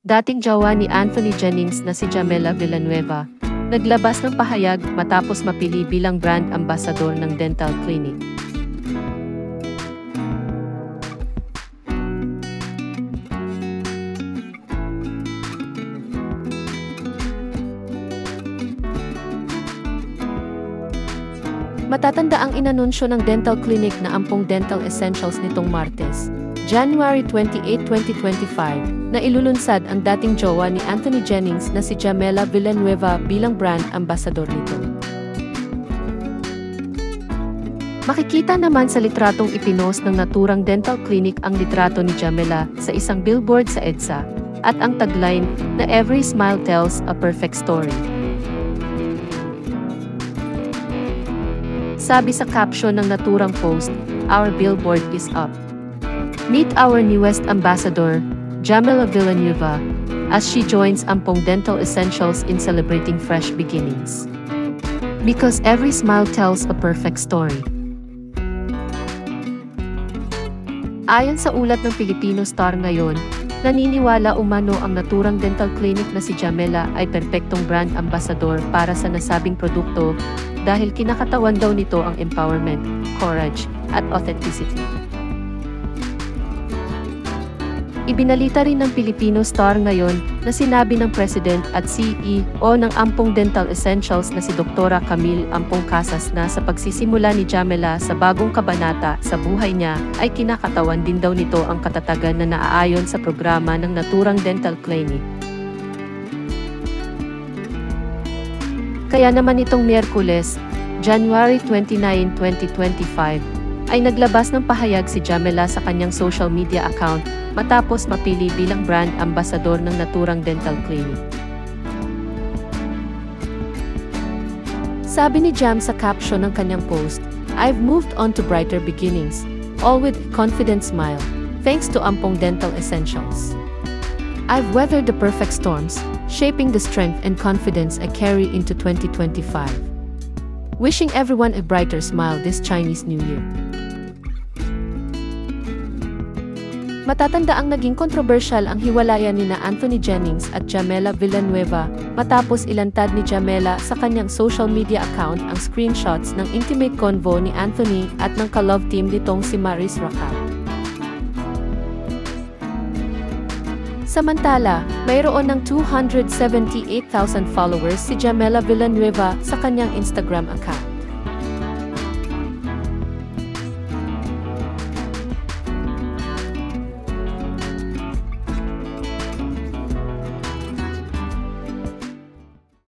Dating jowa ni Anthony Jennings na si Jamela Villanueva, naglabas ng pahayag matapos mapili bilang brand ambassador ng dental clinic. Matatanda ang inanunsyo ng dental clinic na Ampong Dental Essentials nitong Martes, January 28, 2025, na ilulunsad ang dating jowa ni Anthony Jennings na si Jamela Villanueva bilang brand ambassador nito. Makikita naman sa litratong ipinost ng naturang dental clinic ang litrato ni Jamela sa isang billboard sa EDSA, at ang tagline na "Every smile tells a perfect story." Sabi sa caption ng naturang post, "Our billboard is up. Meet our newest ambassador, Jamela Villanueva, as she joins Ampong Dental Essentials in celebrating fresh beginnings. Because every smile tells a perfect story." Ayon sa ulat ng Filipino Star ngayon, naniniwala umano ang naturang dental clinic na si Jamela ay perpektong brand ambassador para sa nasabing produkto dahil kinakatawan daw nito ang empowerment, courage, at authenticity. Ibinalita rin ng Filipino Star ngayon na sinabi ng President at CEO ng Ampong Dental Essentials na si Dr. Camille Ampong Casas na sa pagsisimula ni Jamela sa bagong kabanata sa buhay niya ay kinakatawan din daw nito ang katatagan na naaayon sa programa ng naturang dental clinic. Kaya naman itong Miyerkules, January 29, 2025, ay naglabas ng pahayag si Jamela sa kanyang social media account matapos mapili bilang brand ambassador ng naturang dental clinic. Sabi ni Jam sa caption ng kanyang post, "I've moved on to brighter beginnings, all with a confident smile, thanks to Ampong Dental Essentials. I've weathered the perfect storms, shaping the strength and confidence I carry into 2025. Wishing everyone a brighter smile this Chinese New Year." Matatanda ang naging kontrobersyal ang hiwalayan nina Anthony Jennings at Jamela Villanueva matapos ilantad ni Jamela sa kanyang social media account ang screenshots ng intimate convo ni Anthony at ng ka-love team nitong si Maris Racal. Samantala, mayroon ng 278,000 followers si Jamela Villanueva sa kanyang Instagram account.